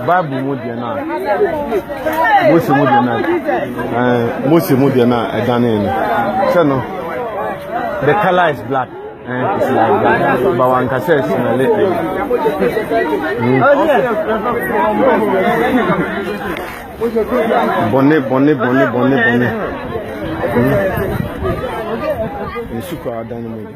Babu Mudiana, Musi Mudiana, Channel. The color is black. It's like that. But one can say it's Bonnet. Super dynamic.